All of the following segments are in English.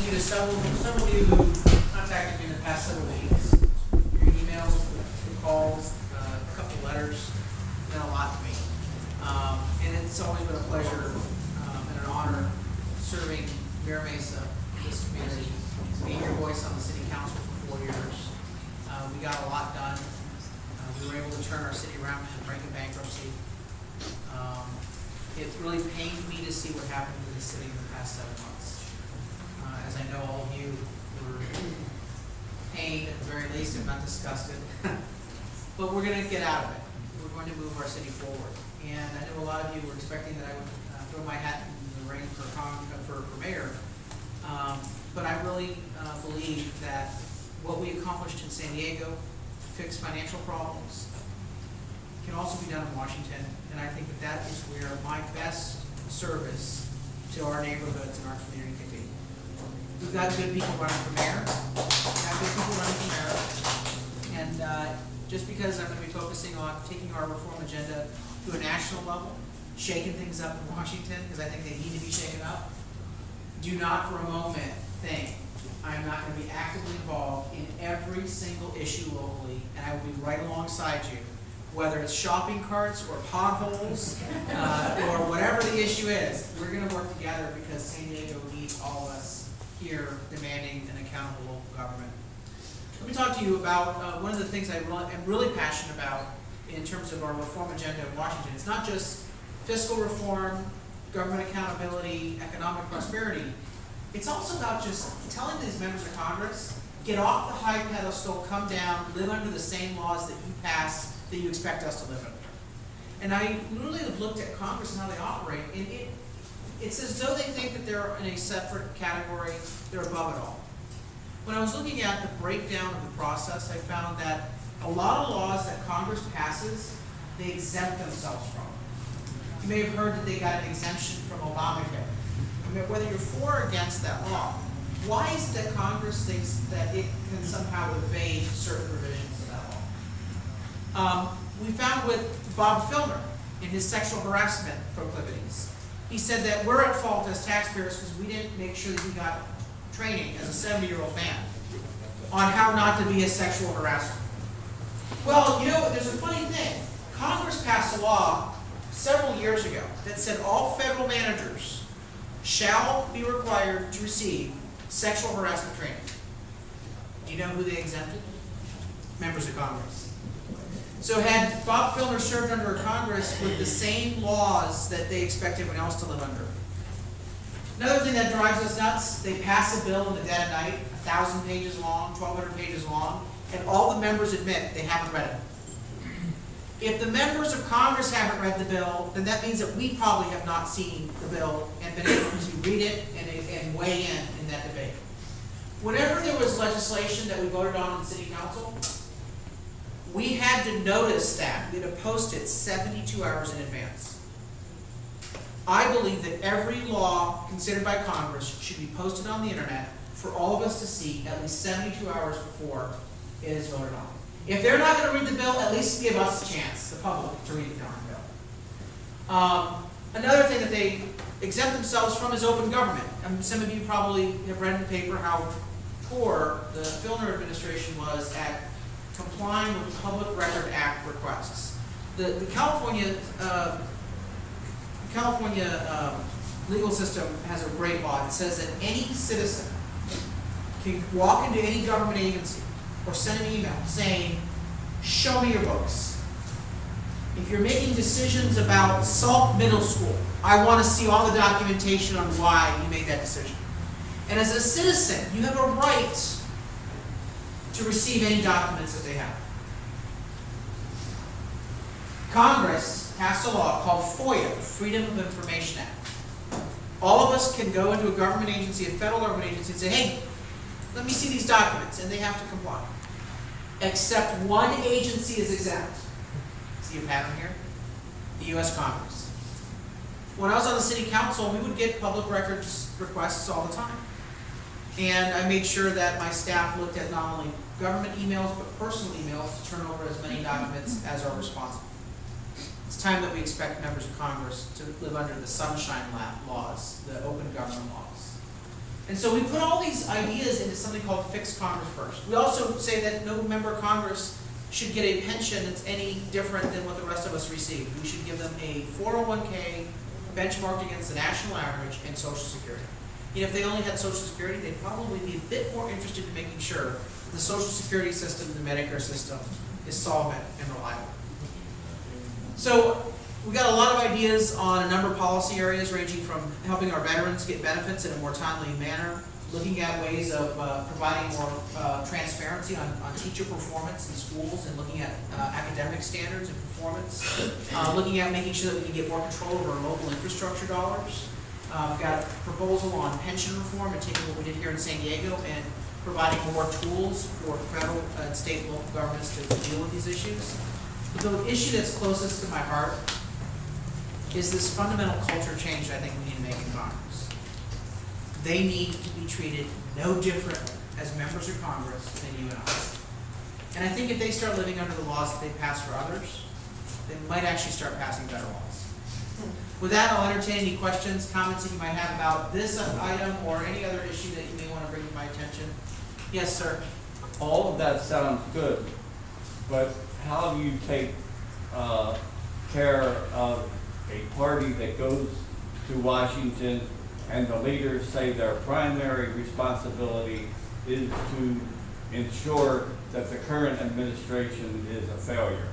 thank you to several of you who contacted me in the past several weeks. Your emails, the calls, a couple of letters meant a lot to me. And it's always been a pleasure and an honor serving Mira Mesa, this community, being your voice on the city council for 4 years. We got a lot done. We were able to turn our city around from the brink of bankruptcy. It really pained me to see what happened to the city in the past 7 months. As I know all of you were pained at the very least, if not disgusted. But we're going to get out of it. We're going to move our city forward. And I know a lot of you were expecting that I would throw my hat in the ring for mayor. But I really believe that what we accomplished in San Diego to fix financial problems can also be done in Washington. And I think that that is where my best service to our neighborhoods and our community can be. We've got good people running for mayor. We've got good people running for mayor. And just because I'm going to be focusing on taking our reform agenda to a national level, shaking things up in Washington, because I think they need to be shaken up, do not for a moment think I'm not going to be actively involved in every single issue locally, and I will be right alongside you, whether it's shopping carts or potholes or whatever the issue is. We're going to work together because San Diego needs all of us here demanding an accountable local government. Let me talk to you about one of the things I am really passionate about in terms of our reform agenda in Washington. It's not just fiscal reform, government accountability, economic prosperity. It's also about just telling these members of Congress, get off the high pedestal, come down, live under the same laws that you pass, that you expect us to live under. And I literally have looked at Congress and how they operate, and it's as though they think that they're in a separate category, they're above it all. When I was looking at the breakdown of the process, I found that a lot of laws that Congress passes, they exempt themselves from. You may have heard that they got an exemption from Obamacare. I mean, whether you're for or against that law, why is it that Congress thinks that it can somehow evade certain provisions of that law? We found with Bob Filner in his sexual harassment proclivities. He said that we're at fault as taxpayers because we didn't make sure that he got training as a 70-year-old man on how not to be a sexual harasser. Well, you know, there's a funny thing. Congress passed a law several years ago that said all federal managers shall be required to receive sexual harassment training. Do you know who they exempted? Members of Congress. So had Bob Filner served under a Congress with the same laws that they expect everyone else to live under. Another thing that drives us nuts, they pass a bill in the dead of night, 1,000 pages long, 1,200 pages long, and all the members admit they haven't read it. If the members of Congress haven't read the bill, then that means that we probably have not seen the bill and been able to read it and weigh in that debate. Whenever there was legislation that we voted on in the city council, we had to notice that. We had to post it 72 hours in advance. I believe that every law considered by Congress should be posted on the internet for all of us to see at least 72 hours before it is voted on. If they're not going to read the bill, at least give us a chance, the public, to read the darn bill. Another thing that they exempt themselves from is open government. Some of you probably have read in the paper how poor the Filner administration was at complying with Public Record Act requests. The California legal system has a great law that says that any citizen can walk into any government agency or send an email saying, show me your books. If you're making decisions about Salt Middle School, I want to see all the documentation on why you made that decision. And as a citizen, you have a right to receive any documents that they have. Congress passed a law called FOIA, the Freedom of Information Act. All of us can go into a government agency, a federal government agency, and say, hey, let me see these documents, and they have to comply. Except one agency is exempt. See a pattern here? The U.S. Congress. When I was on the city council, we would get public records requests all the time. And I made sure that my staff looked at not only government emails, but personal emails to turn over as many documents as are responsible. It's time that we expect members of Congress to live under the sunshine laws, the open government laws. And so we put all these ideas into something called Fixed Congress First. We also say that no member of Congress should get a pension that's any different than what the rest of us receive. We should give them a 401k benchmarked against the national average and Social Security. You know, if they only had Social Security, they'd probably be a bit more interested in making sure the Social Security system and the Medicare system is solvent and reliable. So we got a lot of ideas on a number of policy areas, ranging from helping our veterans get benefits in a more timely manner, looking at ways of providing more transparency on teacher performance in schools, and looking at academic standards and performance, looking at making sure that we can get more control over our local infrastructure dollars. We've got a proposal on pension reform and taking what we did here in San Diego and providing more tools for federal and state and local governments to deal with these issues. But the issue that's closest to my heart is this fundamental culture change that I think we need to make in Congress. They need to be treated no differently as members of Congress than you and I. And I think if they start living under the laws that they pass for others, they might actually start passing better laws. With that, I'll entertain any questions, comments that you might have about this item or any other issue that you may want to bring to my attention. Yes, sir. All of that sounds good, but how do you take care of a party that goes to Washington and the leaders say their primary responsibility is to ensure that the current administration is a failure?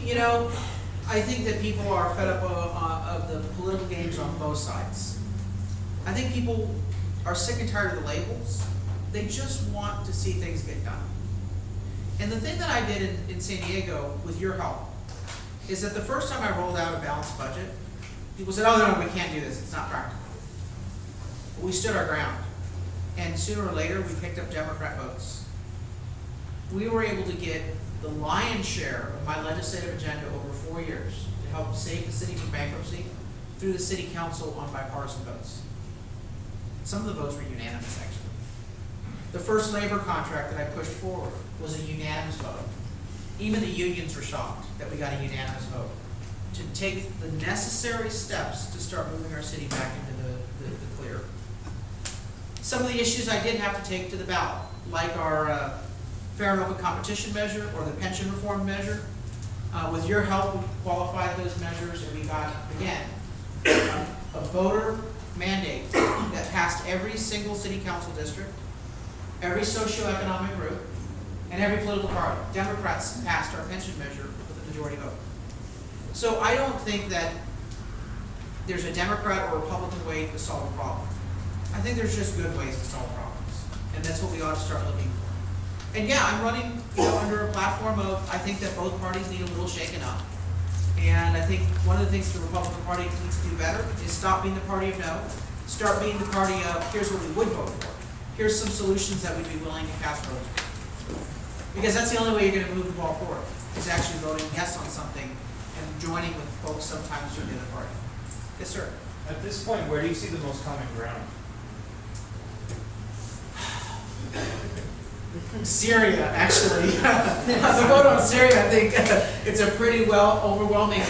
You know, I think that people are fed up of the political games on both sides. I think people are sick and tired of the labels. They just want to see things get done. And the thing that I did in San Diego, with your help, is that the first time I rolled out a balanced budget, people said, oh, no, we can't do this, it's not practical. But we stood our ground. And sooner or later, we picked up Democrat votes. We were able to get the lion's share of my legislative agenda over 4 years to help save the city from bankruptcy through the city council on bipartisan votes. Some of the votes were unanimous, actually. The first labor contract that I pushed forward was a unanimous vote. Even the unions were shocked that we got a unanimous vote to take the necessary steps to start moving our city back into the clear. Some of the issues I did have to take to the ballot, like our fair and open competition measure or the pension reform measure. With your help, we qualified those measures, and we got, again, a voter mandate that passed every single city council district, every socioeconomic group, and every political party. Democrats passed our pension measure with a majority vote. So I don't think that there's a Democrat or Republican way to solve a problem. I think there's just good ways to solve problems, and that's what we ought to start looking for. And yeah, I'm running, under a platform of, I think that both parties need a little shaken up. And I think one of the things the Republican Party needs to do better is stop being the party of no, start being the party of, here's what we would vote for. Here's some solutions that we'd be willing to cast votes for. Because that's the only way you're going to move the ball forward, is actually voting yes on something and joining with folks sometimes from the other party. Yes, sir. At this point, where do you see the most common ground? Syria, actually. The vote on Syria, I think it's a pretty overwhelming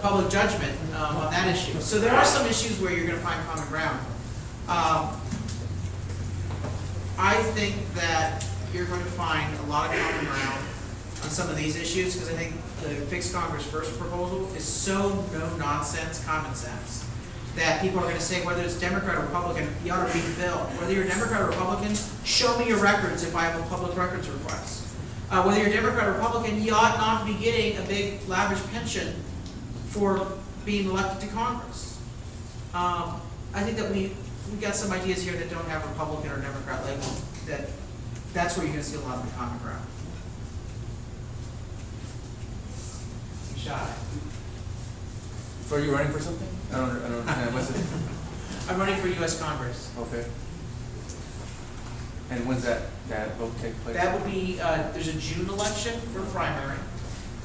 public judgment on that issue. So there are some issues where you're going to find common ground. I think that you're going to find a lot of common ground on some of these issues, because I think the Fixed Congress First proposal is so no-nonsense common sense that people are going to say, whether it's Democrat or Republican, you ought to read the bill. Whether you're Democrat or Republican, show me your records if I have a public records request. Whether you're Democrat or Republican, you ought not to be getting a big lavish pension for being elected to Congress. I think that we got some ideas here that don't have Republican or Democrat label. That's where you're going to see a lot of the common ground. You shy. So are you running for something? I don't understand. What's it? I'm running for U.S. Congress. Okay. And when's that vote take place? That would be, there's a June election for the primary,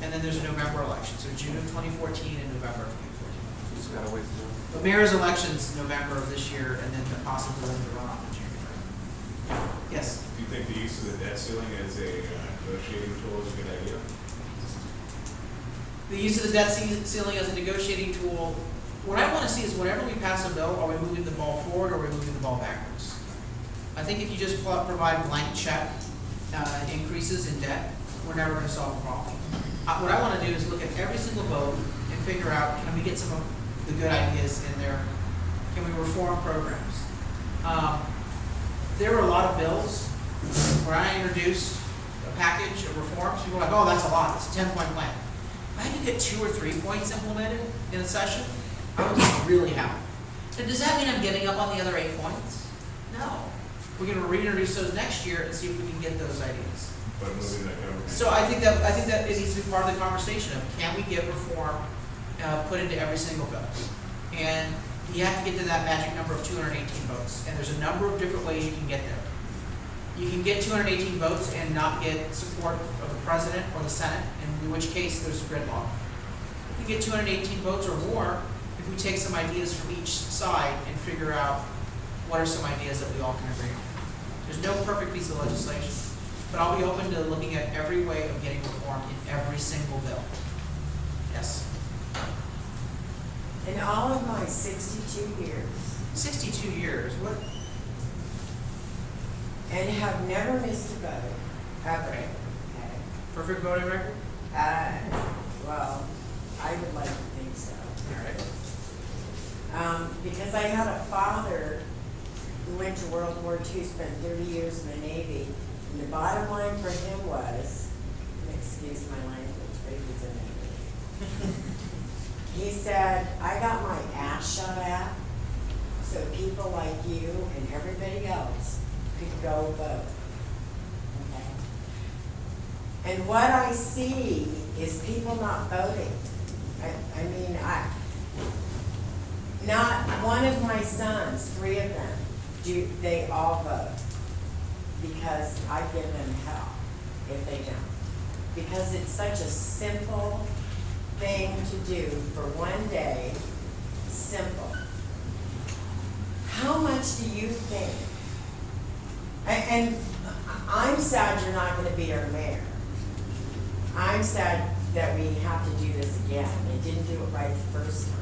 and then there's a November election. So June of 2014 and November of 2014. Just gotta wait. The mayor's election's November of this year, and then the possibility of the runoff in January. Yes? Do you think the use of the debt ceiling as a negotiating tool is a good idea? The use of the debt ceiling as a negotiating tool what I wanna see is whenever we pass a bill, are we moving the ball forward or are we moving the ball backwards? I think if you just provide blank check, increases in debt, we're never gonna solve the problem. What I wanna do is look at every single vote and figure out, can we get some of the good ideas in there? Can we reform programs? There were a lot of bills where I introduced a package of reforms, people were like, oh, that's a lot, it's a 10-point plan. If I could get 2 or 3 points implemented in a session, I would be really happy. And does that mean I'm giving up on the other 8 points? No. We're gonna reintroduce those next year and see if we can get those ideas. But moving that government. So I think that it needs to be part of the conversation of, can we get reform put into every single bill? And you have to get to that magic number of 218 votes, and there's a number of different ways you can get there. You can get 218 votes and not get support of the president or the Senate, in which case there's a gridlock. You can get 218 votes or more if we take some ideas from each side and figure out what are some ideas that we all can agree on. There's no perfect piece of legislation, but I'll be open to looking at every way of getting reform in every single bill. Yes? In all of my 62 years, 62 years, what? and have never missed a vote, ever. Right. Okay. Perfect voting record? Well, I would like to think so. All right. Because I had a father who went to World War II, spent 30 years in the Navy, and the bottom line for him was, excuse my language, but he was in the Navy. He said, I got my ass shot at, so people like you and everybody else could go vote. Okay? And what I see is people not voting. Not one of my sons, 3 of them, they all vote. Because I give them hell if they don't. Because it's such a simple thing to do for one day, simple. How much do you think? And I'm sad you're not gonna be our mayor. I'm sad that we have to do this again. They didn't do it right the first time.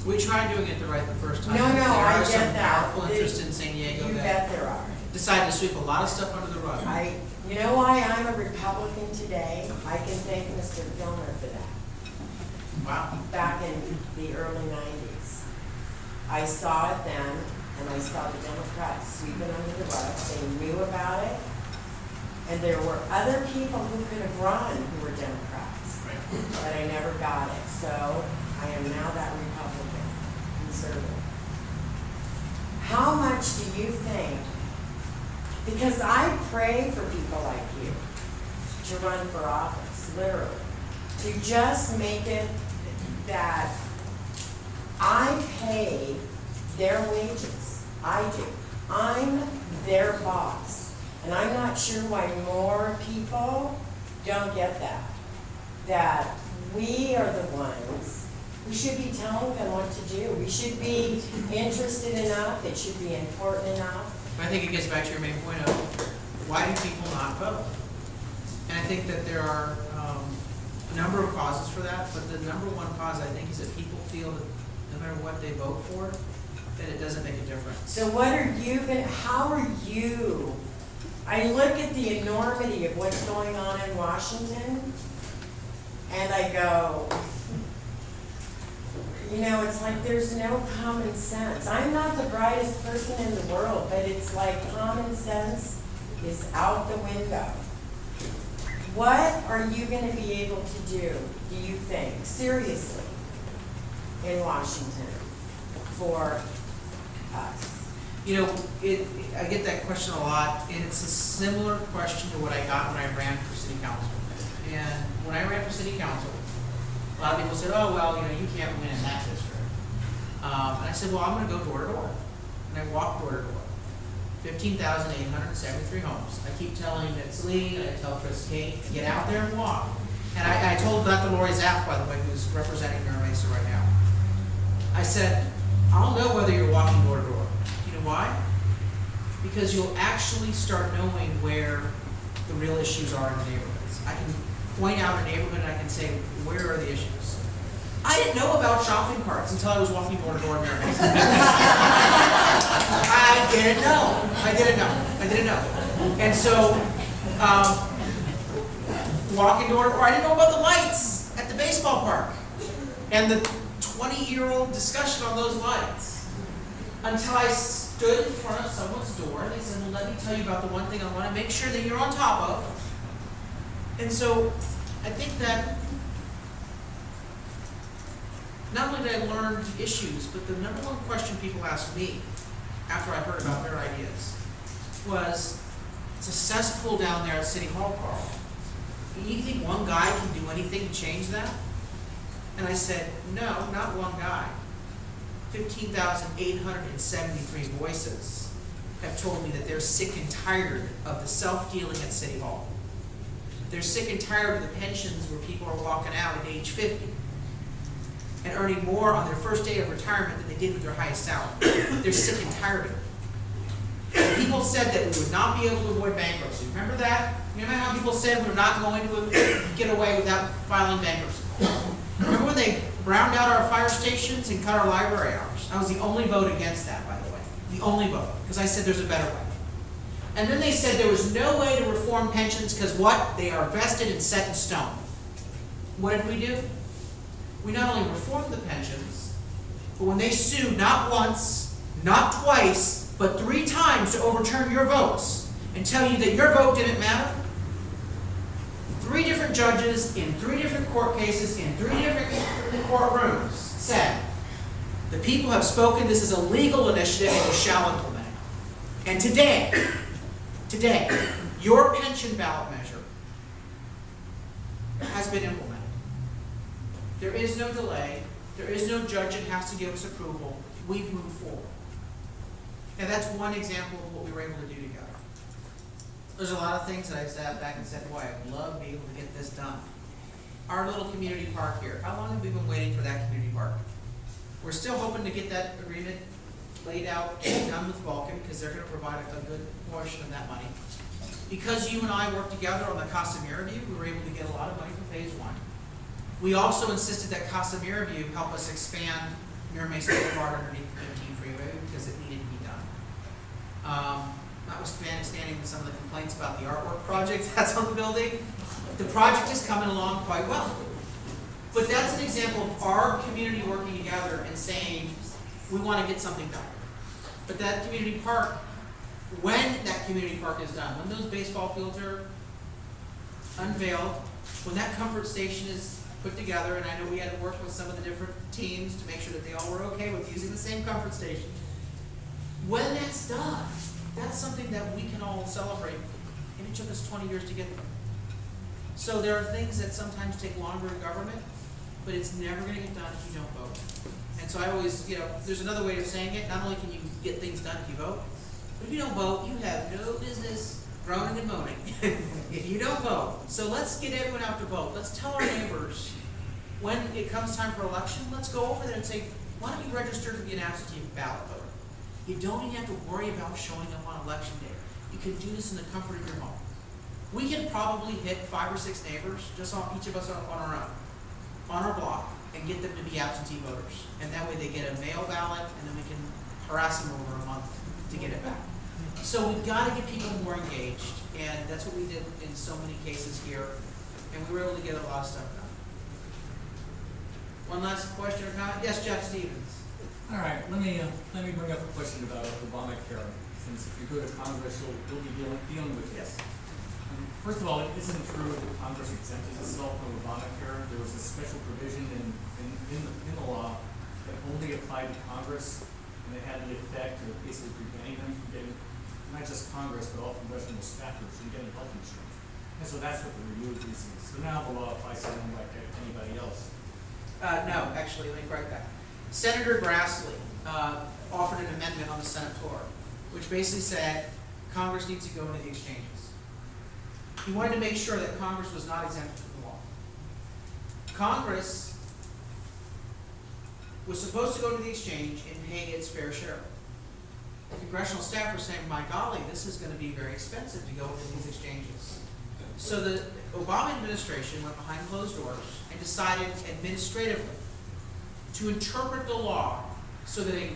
We tried doing it right the first time. No, I There are some get that. powerful interests in San Diego You that bet there are. decided to sweep a lot of stuff under the rug. You know why I'm a Republican today? I can thank Mr. Gilmer for that. Wow. Back in the early 90s. I saw it then, and I saw the Democrats sweep it under the rug. They knew about it. And there were other people who could have run who were Democrats. Right. But I never got it. So I am now that Republican, conservative. How much do you think? Because I pray for people like you to run for office, literally. To just make it that I pay their wages. I do. I'm their boss. And I'm not sure why more people don't get that. That we are the ones who should be telling them what to do. We should be interested enough, it should be important enough. I think it gets back to your main point of, why do people not vote? And I think that there are a number of causes for that, but the number one cause, I think, is that people feel that no matter what they vote for, that it doesn't make a difference. So how are you, I look at the enormity of what's going on in Washington, and I go, it's like there's no common sense. I'm not the brightest person in the world, but it's like common sense is out the window. What are you going to be able to do you think, seriously, in Washington for us? I get that question a lot, and it's a similar question to what I got when I ran for city council. And when I ran for city council, a lot of people said, oh, well, you can't win in that district. And I said, well, I'm going to go door to door. And I walked door to door. 15,873 homes. I keep telling Mitz Lee, I tell Chris Kate, get out there and walk. And I told Dr. Lori Zapp, by the way, who's representing Mira Mesa right now, I said, I'll know whether you're walking door to door. You know why? Because you'll actually start knowing where the real issues are in the neighborhoods. I can point out a neighborhood and I can say, where are the issues? I didn't know about shopping carts until I was walking door to door in Mira. I didn't know. And so, walking door to door, I didn't know about the lights at the baseball park and the 20-year-old discussion on those lights. Until I stood in front of someone's door and they said, well, let me tell you about the one thing I want to make sure that you're on top of. And so, I think that not only did I learn issues, but the number one question people asked me after I heard about their ideas was, it's a cesspool down there at City Hall, Carl. You think one guy can do anything to change that? And I said, no, not one guy. 15,873 voices have told me that they're sick and tired of the self-dealing at City Hall. They're sick and tired of the pensions where people are walking out at age 50 and earning more on their first day of retirement than they did with their highest salary. They're sick and tired of it. And people said that we would not be able to avoid bankruptcy. Remember that? You remember how people said we're not going to get away without filing bankruptcy? Remember when they browned out our fire stations and cut our library hours? I was the only vote against that, by the way. The only vote, because I said there's a better way. And then they said there was no way to reform pensions because what? They are vested and set in stone. What did we do? We not only reformed the pensions, but when they sued not once, not twice, but 3 times to overturn your votes and tell you that your vote didn't matter, 3 different judges in 3 different court cases in 3 different courtrooms said, the people have spoken, this is a legal initiative and you shall implement it. And today, your pension ballot measure has been implemented. There is no delay. There is no judge that has to give us approval. We've moved forward. And that's one example of what we were able to do together. There's a lot of things that I sat back and said, boy, I'd love to be able to get this done. Our little community park here, how long have we been waiting for that community park? We're still hoping to get that agreement laid out and done with Vulcan because they're going to provide a good portion of that money. Because you and I worked together on the Casa Mira review, we were able to get a lot of money for phase 1. We also insisted that Casa Mira review help us expand Mira Mesa Boulevard underneath the 15 freeway because it needed to be done. Notwithstanding some of the complaints about the artwork project that's on the building, the project is coming along quite well. But that's an example of our community working together and saying, we want to get something done. But that community park, when that community park is done, when those baseball fields are unveiled, when that comfort station is put together, and I know we had to work with some of the different teams to make sure that they all were okay with using the same comfort station. When that's done, that's something that we can all celebrate, and it took us 20 years to get there. So there are things that sometimes take longer in government, but it's never going to get done if you don't vote. And so I always, there's another way of saying it. Not only can you get things done if you vote, but if you don't vote, you have no business groaning and moaning if you don't vote. So let's get everyone out to vote. Let's tell our neighbors when it comes time for election, let's go over there and say, why don't you register to be an absentee ballot voter? You don't even have to worry about showing up on election day. You can do this in the comfort of your home. We can probably hit 5 or 6 neighbors, just on each of us on our own, on our block, and get them to be absentee voters. And that way they get a mail ballot, and then we can harass them over a month to get it back. So we've got to get people more engaged, and that's what we did in so many cases here, and we were able to get a lot of stuff done. One last question or comment? Yes, Jeff Stevens. All right, let me bring up a question about Obamacare. Since if you go to Congress, you'll be dealing with this. First of all, it isn't true that Congress exempted itself from Obamacare. There was a special provision in the law that only applied to Congress, and it had the effect of basically preventing them from getting, not just Congress, but all congressional staffers from getting health insurance. And so that's what the review of this is. So now the law applies to them like anybody else. No, actually, let me correct that. Senator Grassley offered an amendment on the Senate floor, which basically said Congress needs to go into the exchanges. He wanted to make sure that Congress was not exempted from the law. Congress was supposed to go to the exchange and pay its fair share. The congressional staff were saying, my golly, this is going to be very expensive to go into these exchanges. So the Obama administration went behind closed doors and decided administratively to interpret the law so that a